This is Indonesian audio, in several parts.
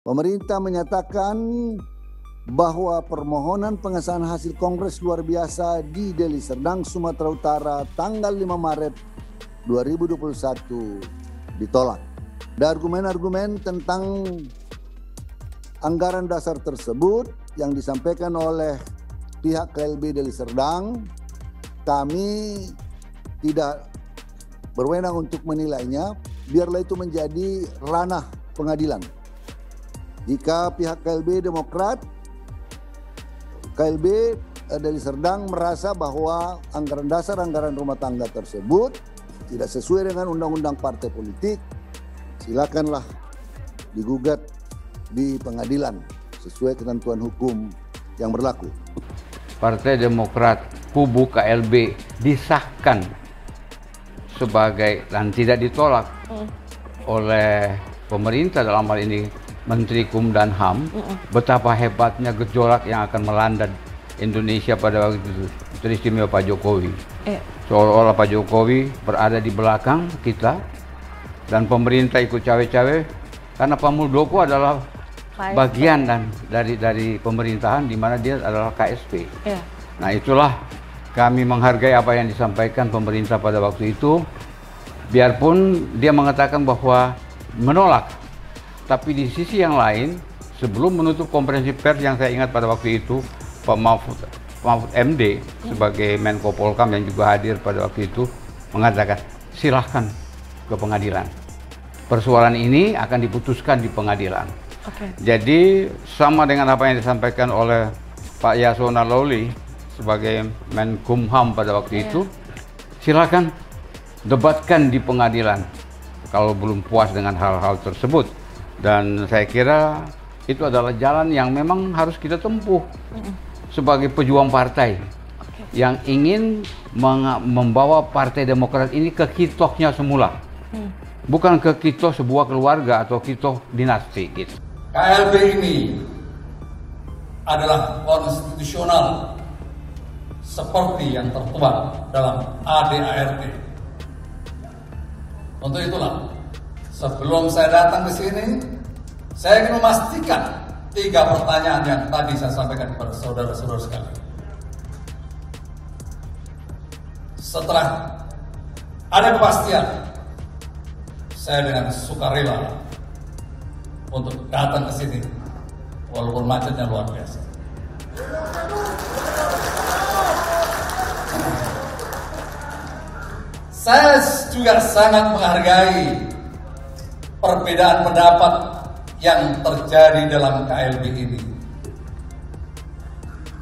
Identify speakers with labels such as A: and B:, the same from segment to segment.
A: Pemerintah menyatakan bahwa permohonan pengesahan hasil Kongres luar biasa di Deli Serdang, Sumatera Utara tanggal 5 Maret 2021 ditolak. Ada argumen-argumen tentang anggaran dasar tersebut yang disampaikan oleh pihak KLB Deli Serdang. Kami tidak berwenang untuk menilainya, biarlah itu menjadi ranah pengadilan. Jika pihak KLB Demokrat, KLB Deli Serdang merasa bahwa anggaran dasar, anggaran rumah tangga tersebut tidak sesuai dengan undang-undang partai politik, silakanlah digugat di pengadilan sesuai ketentuan hukum yang berlaku.
B: Partai Demokrat kubu KLB disahkan sebagai dan tidak ditolak oleh pemerintah, dalam hal ini Menteri Hukum dan HAM, betapa hebatnya gejolak yang akan melanda Indonesia pada waktu itu, teristimewa Pak Jokowi. Seolah-olah Pak Jokowi berada di belakang kita dan pemerintah ikut cawe-cawe karena Pak Muldoko adalah bagian dari pemerintahan di mana dia adalah KSP. Nah, itulah kami menghargai apa yang disampaikan pemerintah pada waktu itu, biarpun dia mengatakan bahwa menolak. Tapi di sisi yang lain, sebelum menutup konferensi pers yang saya ingat pada waktu itu, Pak Mahfud MD sebagai Menko Polkam yang juga hadir pada waktu itu mengatakan silahkan ke pengadilan. Persoalan ini akan diputuskan di pengadilan. Jadi sama dengan apa yang disampaikan oleh Pak Yasona Lawli sebagai Menkumham pada waktu itu, silakan debatkan di pengadilan kalau belum puas dengan hal-hal tersebut. Dan saya kira itu adalah jalan yang memang harus kita tempuh sebagai pejuang partai yang ingin membawa Partai Demokrat ini ke kitoknya semula, bukan ke kitok sebuah keluarga atau kitok dinasti gitu.
C: KLB ini adalah konstitusional seperti yang tertuang dalam ADART. Untuk itulah, sebelum saya datang ke sini, saya ingin memastikan 3 pertanyaan yang tadi saya sampaikan kepada saudara-saudara sekalian. Setelah ada kepastian, saya dengan sukarela untuk datang ke sini, walaupun macetnya luar biasa. Saya juga sangat menghargai perbedaan pendapat yang terjadi dalam KLB ini.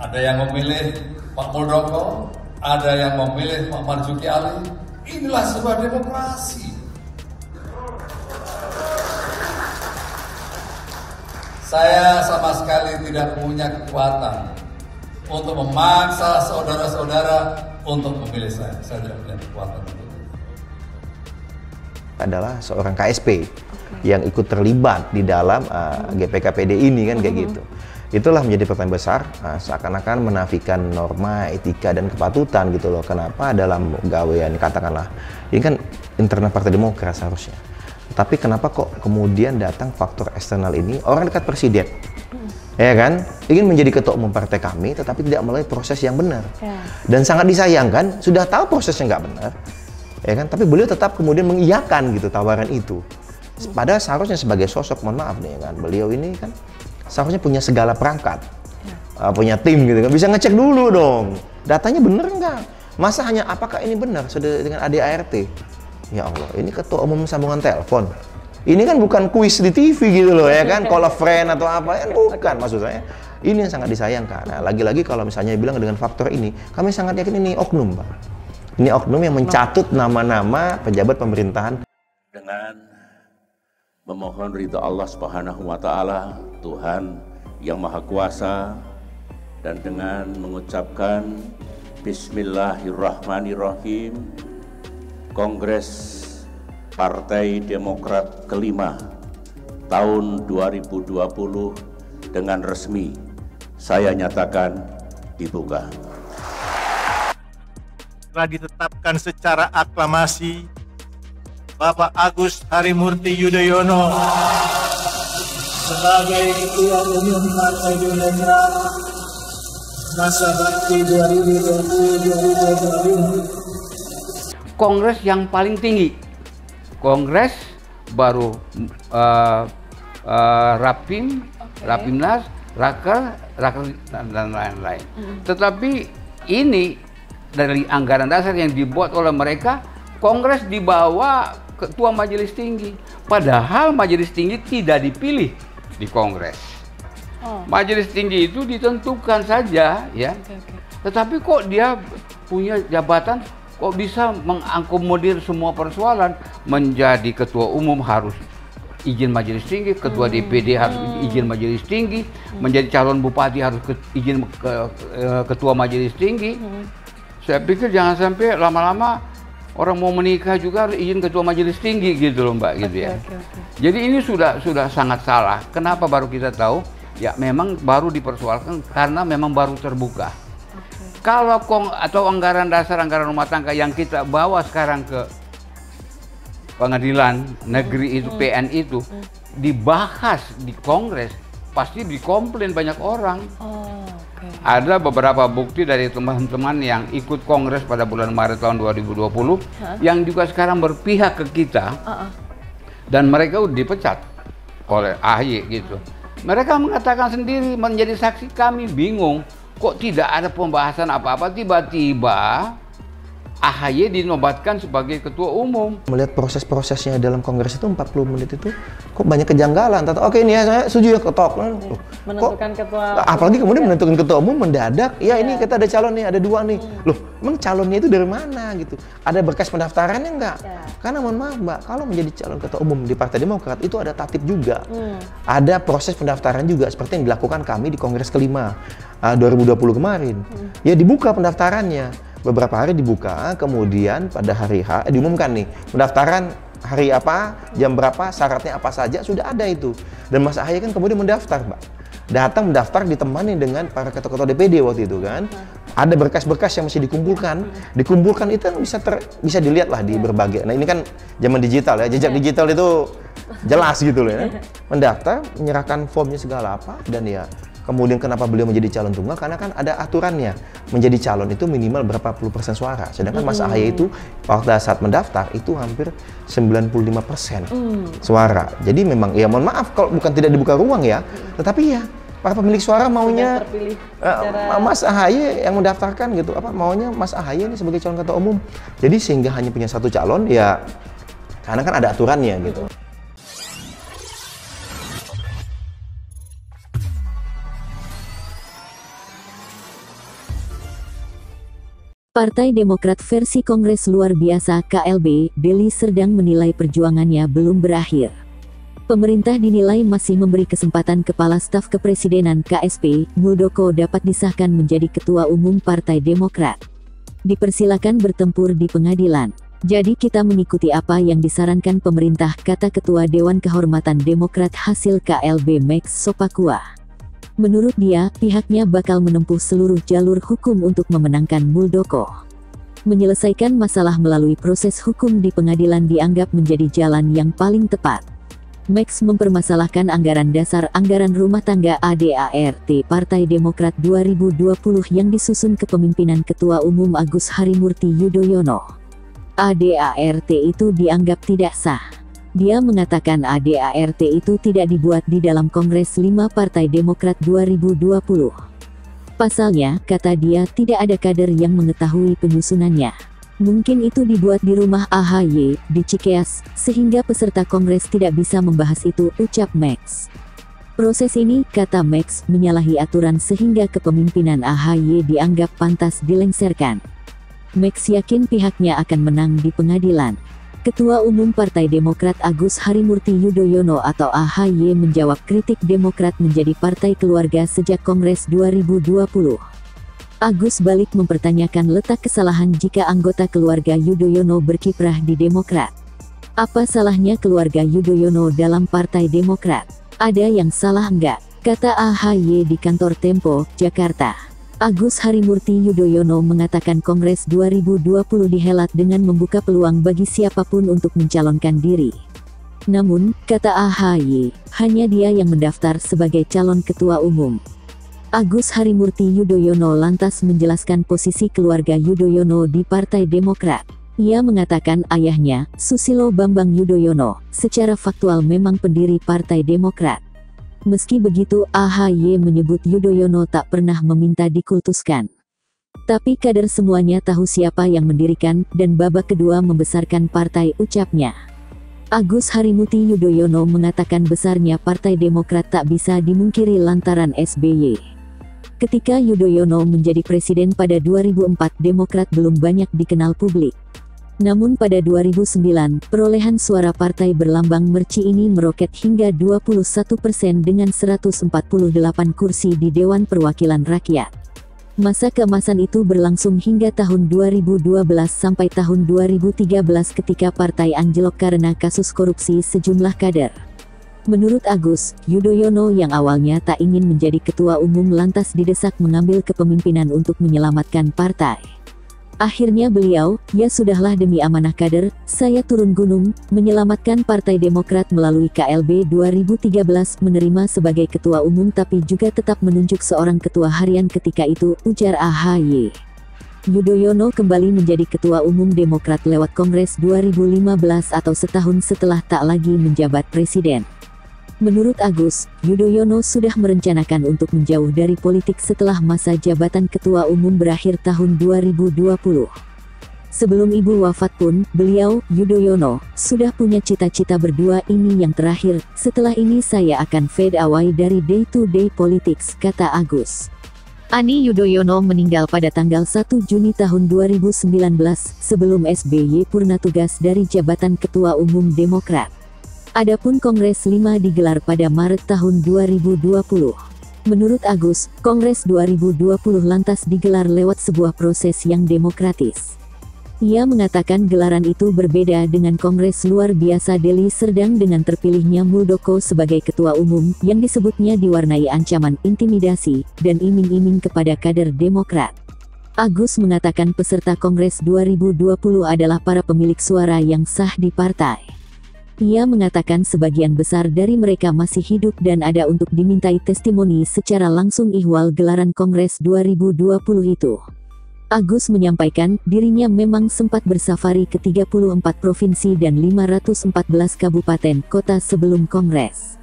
C: Ada yang memilih Pak Muldoko, ada yang memilih Pak Marzuki Ali. Inilah sebuah demokrasi. Saya sama sekali tidak punya kekuatan untuk memaksa saudara-saudara untuk memilih saya. Saya tidak punya kekuatan untuk itu.
D: Adalah seorang KSP yang ikut terlibat di dalam GPKPD ini kan kayak gitu. Itulah menjadi pertanyaan besar, seakan-akan menafikan norma, etika dan kepatutan gitu loh. Kenapa dalam gawean katakanlah ini kan internal Partai Demokrat seharusnya. Tapi kenapa kok kemudian datang faktor eksternal ini, orang dekat presiden, ya kan, ingin menjadi ketua umum partai kami, tetapi tidak melalui proses yang benar. Dan sangat disayangkan, sudah tahu prosesnya nggak benar, ya kan, tapi beliau tetap kemudian mengiyakan gitu tawaran itu. Padahal seharusnya sebagai sosok, mohon maaf nih kan, beliau ini kan seharusnya punya segala perangkat, punya tim gitu kan, bisa ngecek dulu dong, datanya bener nggak? Masa hanya apakah ini benar sudah dengan ADART? Ya Allah, ini ketua umum sambungan telepon. Ini kan bukan kuis di TV gitu loh ya kan, call a friend atau apa ya, bukan maksud saya. Ini yang sangat disayangkan. Nah, lagi-lagi kalau misalnya bilang dengan faktor ini, kami sangat yakin ini oknum, Pak. Ini oknum yang mencatut nama-nama pejabat pemerintahan.
E: Dengan memohon ridha Allah Subhanahu wa taala, Tuhan yang Maha Kuasa, dan dengan mengucapkan Bismillahirrahmanirrahim, Kongres Partai Demokrat kelima tahun 2020 dengan resmi saya nyatakan dibuka.
F: Telah ditetapkan secara aklamasi Bapak Agus Harimurti Yudhoyono
G: sebagai Ketua Umum Partai Demokrat masa bakti 2020-2025.
B: Kongres yang paling tinggi, kongres baru Rapim, Rapimnas, Raker dan lain-lain. Tetapi ini dari anggaran dasar yang dibuat oleh mereka, kongres di bawah Ketua Majelis Tinggi. Padahal Majelis Tinggi tidak dipilih di kongres. Majelis Tinggi itu ditentukan saja, ya. Tetapi kok dia punya jabatan, kok bisa mengakomodir semua persoalan? Menjadi ketua umum harus izin Majelis Tinggi, ketua DPD harus izin Majelis Tinggi, menjadi calon bupati harus izin ketua Majelis Tinggi. Saya pikir jangan sampai lama-lama orang mau menikah juga harus izin ketua Majelis Tinggi gitu loh Mbak, gitu ya. Jadi ini sudah sangat salah. Kenapa baru kita tahu? Ya memang baru dipersoalkan karena memang baru terbuka. Kalau atau anggaran dasar, anggaran rumah tangga yang kita bawa sekarang ke pengadilan negeri itu, PN itu, dibahas di kongres, pasti dikomplain banyak orang. Ada beberapa bukti dari teman-teman yang ikut kongres pada bulan Maret tahun 2020 yang juga sekarang berpihak ke kita, dan mereka udah dipecat oleh AHY gitu. Mereka mengatakan sendiri, menjadi saksi, kami bingung kok tidak ada pembahasan apa-apa, tiba-tiba AHY dinobatkan sebagai ketua umum.
D: Melihat proses-prosesnya dalam kongres itu 40 menit itu kok banyak kejanggalan. Oke, ini ya saya setuju ya, ketok.
H: Menentukan ketua.
D: Apalagi kemudian menentukan ketua umum mendadak. Ya ini kita ada calon nih, ada 2 nih. Loh, emang calonnya itu dari mana gitu? Ada berkas pendaftarannya enggak? Karena mohon maaf Mbak, kalau menjadi calon ketua umum di Partai Demokrat itu ada tatip juga. Ada proses pendaftaran juga seperti yang dilakukan kami di Kongres kelima 2020 kemarin. Ya dibuka pendaftarannya. Beberapa hari dibuka, kemudian pada hari H diumumkan nih pendaftaran hari apa, jam berapa, syaratnya apa saja, sudah ada itu. Dan Mas AHY kan kemudian mendaftar, Mbak. Datang mendaftar ditemani dengan para ketua-ketua DPD waktu itu kan. Ada berkas-berkas yang masih dikumpulkan. Dikumpulkan itu kan bisa dilihat lah di berbagai. Nah ini kan zaman digital ya, jejak digital itu jelas gitu loh ya. Mendaftar, menyerahkan formnya segala apa, dan ya kemudian kenapa beliau menjadi calon tunggal? Karena kan ada aturannya, menjadi calon itu minimal berapa puluh persen suara. Sedangkan Mas AHY itu pada saat mendaftar itu hampir 95% suara. Jadi memang ya mohon maaf kalau bukan tidak dibuka ruang ya, tetapi ya para pemilik suara maunya Mas AHY yang mendaftarkan gitu, maunya Mas AHY ini sebagai calon ketua umum. Jadi sehingga hanya punya 1 calon ya, karena kan ada aturannya gitu.
I: Partai Demokrat versi Kongres Luar Biasa KLB, Deli Serdang menilai perjuangannya belum berakhir. Pemerintah dinilai masih memberi kesempatan Kepala Staf Kepresidenan KSP, Muldoko dapat disahkan menjadi Ketua Umum Partai Demokrat. Dipersilakan bertempur di pengadilan. Jadi kita mengikuti apa yang disarankan pemerintah, kata Ketua Dewan Kehormatan Demokrat hasil KLB Max Sopakua. Menurut dia, pihaknya bakal menempuh seluruh jalur hukum untuk memenangkan Muldoko. Menyelesaikan masalah melalui proses hukum di pengadilan dianggap menjadi jalan yang paling tepat. Max mempermasalahkan anggaran dasar anggaran rumah tangga ADART Partai Demokrat 2020 yang disusun kepemimpinan Ketua Umum Agus Harimurti Yudhoyono. ADART itu dianggap tidak sah. Dia mengatakan ADART itu tidak dibuat di dalam Kongres 5 Partai Demokrat 2020. Pasalnya, kata dia, tidak ada kader yang mengetahui penyusunannya. Mungkin itu dibuat di rumah AHY, di Cikeas, sehingga peserta Kongres tidak bisa membahas itu, ucap Max. Proses ini, kata Max, menyalahi aturan sehingga kepemimpinan AHY dianggap pantas dilengsarkan. Max yakin pihaknya akan menang di pengadilan. Ketua Umum Partai Demokrat Agus Harimurti Yudhoyono atau AHY menjawab kritik Demokrat menjadi partai keluarga sejak Kongres 2020. Agus balik mempertanyakan letak kesalahan jika anggota keluarga Yudhoyono berkiprah di Demokrat. Apa salahnya keluarga Yudhoyono dalam Partai Demokrat? Ada yang salah enggak? Kata AHY di kantor Tempo, Jakarta. Agus Harimurti Yudhoyono mengatakan Kongres 2020 dihelat dengan membuka peluang bagi siapapun untuk mencalonkan diri. Namun, kata AHY, hanya dia yang mendaftar sebagai calon ketua umum. Agus Harimurti Yudhoyono lantas menjelaskan posisi keluarga Yudhoyono di Partai Demokrat. Ia mengatakan ayahnya, Susilo Bambang Yudhoyono, secara faktual memang pendiri Partai Demokrat. Meski begitu, AHY menyebut Yudhoyono tak pernah meminta dikultuskan. Tapi kader semuanya tahu siapa yang mendirikan dan babak kedua membesarkan partai, ucapnya. Agus Harimurti Yudhoyono mengatakan besarnya Partai Demokrat tak bisa dimungkiri lantaran SBY. Ketika Yudhoyono menjadi presiden pada 2004, Demokrat belum banyak dikenal publik. Namun pada 2009, perolehan suara partai berlambang merci ini meroket hingga 21% dengan 148 kursi di Dewan Perwakilan Rakyat. Masa keemasan itu berlangsung hingga tahun 2012 sampai tahun 2013 ketika partai anjlok karena kasus korupsi sejumlah kader. Menurut Agus, Yudhoyono yang awalnya tak ingin menjadi ketua umum lantas didesak mengambil kepemimpinan untuk menyelamatkan partai. Akhirnya beliau, ya sudahlah demi amanah kader, saya turun gunung, menyelamatkan Partai Demokrat melalui KLB 2013 menerima sebagai ketua umum tapi juga tetap menunjuk seorang ketua harian ketika itu, ujar AHY. Yudhoyono kembali menjadi ketua umum Demokrat lewat Kongres 2015 atau setahun setelah tak lagi menjabat presiden. Menurut Agus, Yudhoyono sudah merencanakan untuk menjauh dari politik setelah masa jabatan ketua umum berakhir tahun 2020. Sebelum ibu wafat pun, beliau, Yudhoyono, sudah punya cita-cita berdua, ini yang terakhir, setelah ini saya akan fade away dari day-to-day politics, kata Agus. Ani Yudhoyono meninggal pada tanggal 1 Juni tahun 2019, sebelum SBY purna tugas dari jabatan ketua umum Demokrat. Adapun Kongres 5 digelar pada Maret tahun 2020. Menurut Agus, Kongres 2020 lantas digelar lewat sebuah proses yang demokratis. Ia mengatakan gelaran itu berbeda dengan Kongres luar biasa Deli Serdang dengan terpilihnya Muldoko sebagai ketua umum, yang disebutnya diwarnai ancaman, intimidasi, dan iming-iming kepada kader Demokrat. Agus mengatakan peserta Kongres 2020 adalah para pemilik suara yang sah di partai. Ia mengatakan sebagian besar dari mereka masih hidup dan ada untuk dimintai testimoni secara langsung ihwal gelaran Kongres 2020 itu. Agus menyampaikan dirinya memang sempat bersafari ke 34 provinsi dan 514 kabupaten kota sebelum Kongres.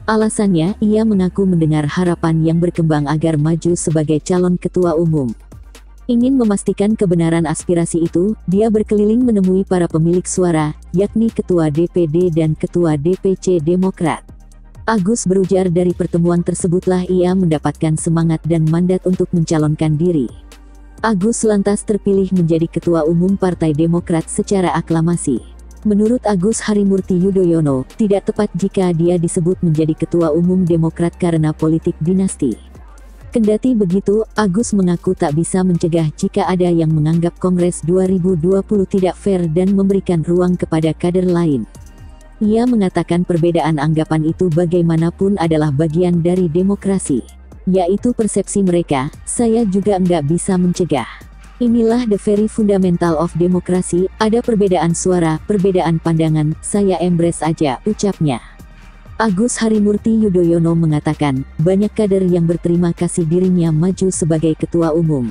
I: Alasannya, ia mengaku mendengar harapan yang berkembang agar maju sebagai calon ketua umum. Ingin memastikan kebenaran aspirasi itu, dia berkeliling menemui para pemilik suara, yakni Ketua DPD dan Ketua DPC Demokrat. Agus berujar dari pertemuan tersebutlah ia mendapatkan semangat dan mandat untuk mencalonkan diri. Agus lantas terpilih menjadi Ketua Umum Partai Demokrat secara aklamasi. Menurut Agus Harimurti Yudhoyono, tidak tepat jika dia disebut menjadi Ketua Umum Demokrat karena politik dinasti. Kendati begitu, Agus mengaku tak bisa mencegah jika ada yang menganggap Kongres 2020 tidak fair dan memberikan ruang kepada kader lain. Ia mengatakan perbedaan anggapan itu bagaimanapun adalah bagian dari demokrasi. Yaitu persepsi mereka, saya juga nggak bisa mencegah. Inilah the very fundamental of demokrasi, ada perbedaan suara, perbedaan pandangan, saya embrace aja, ucapnya. Agus Harimurti Yudhoyono mengatakan, banyak kader yang berterima kasih dirinya maju sebagai ketua umum.